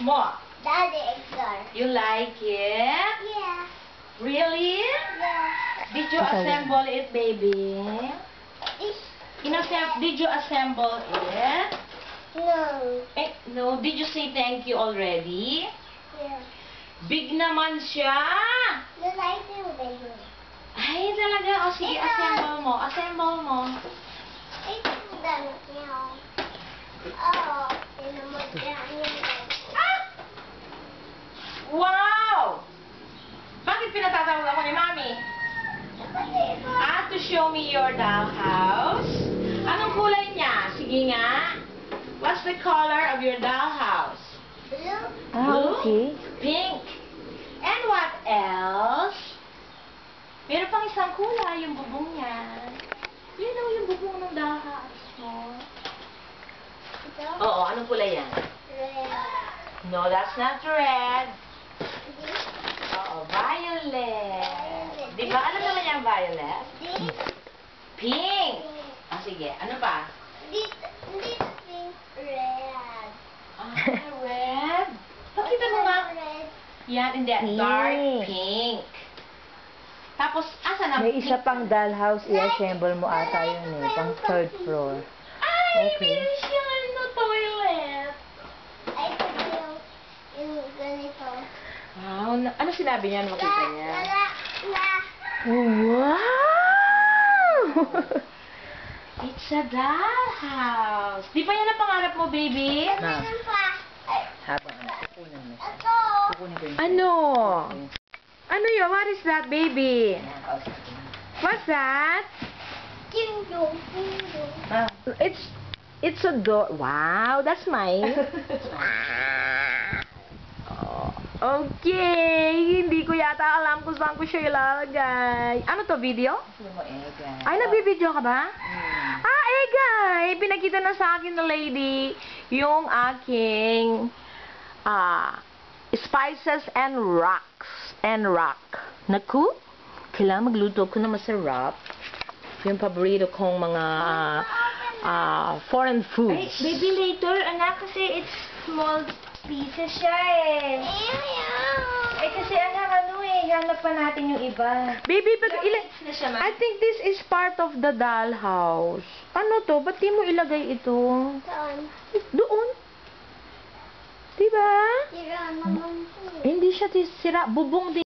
mo? Daddy Edgar. You like it? Yeah. Really? Yeah. Did you assemble it, baby? This. Did you assemble it? No. No. Did you say thank you already? Yeah. Big naman siya! You like it, baby? Ay, talaga. O, sige, assemble mo. Assemble mo. Ito yung damit niya. Oh, tinamod niya yung Ah! Wow! Bakit pinatatawag ako ni Mami? To show me your dollhouse. Anong kulay niya? Sige nga. What's the color of your dollhouse? Blue. Blue? Okay. Pink. And what else? Meron pang isang kulay, yung bubong niya. You know yung bubong ng dollhouse mo. Ito. Oo, anong kulay yan? Red. No, that's not red. This. Oo, violet. Di ba? Alam naman niya ang violet? This. Pink. Sige. Ano pa? This pink. Red. Red. Pakita mo nga. Red. Yan, hindi. Pink. Dark pink. Tapos, asa na? May isa pang dollhouse, i-assemble mo ata yun eh. Pang third floor. Ay, Okay. meron siyang toilet. Ay, ito yung ganito. Wow. Ano sinabi niya? Makita niya. Wow! It's a dollhouse. Di ba yan ang pangarap mo, baby? Na, Meron pa. Ay, habang kukunin mo siya. ito. Kukunin ko yung... Ano? Ano yun? What is that, baby? Ayan, kausap ko na. What's that? Kinjong. Kinjong. Ah, It's a door. Wow, that's mine. Okay, hindi ko yata alam kung saan ko siya ilalagay. Ano to, video? gusto mo eh, guys. Ay, nagbibideo ka ba? Hmm. Guys, pinakita na sa akin na lady yung aking spices and rock. Naku, kailangan magluto ko na masarap. Yung paborito kong mga foreign foods. Ay, baby, later, anak, kasi it's small pieces siya eh. Eh, kasi anak, hanap pa natin yung iba. Baby, but Na siya, ma. I think this is part of the dollhouse. Ano to? Ba't di mo ilagay ito? Saan? Doon. Diba? Tira naman po. Hindi siya sira. Bubong din.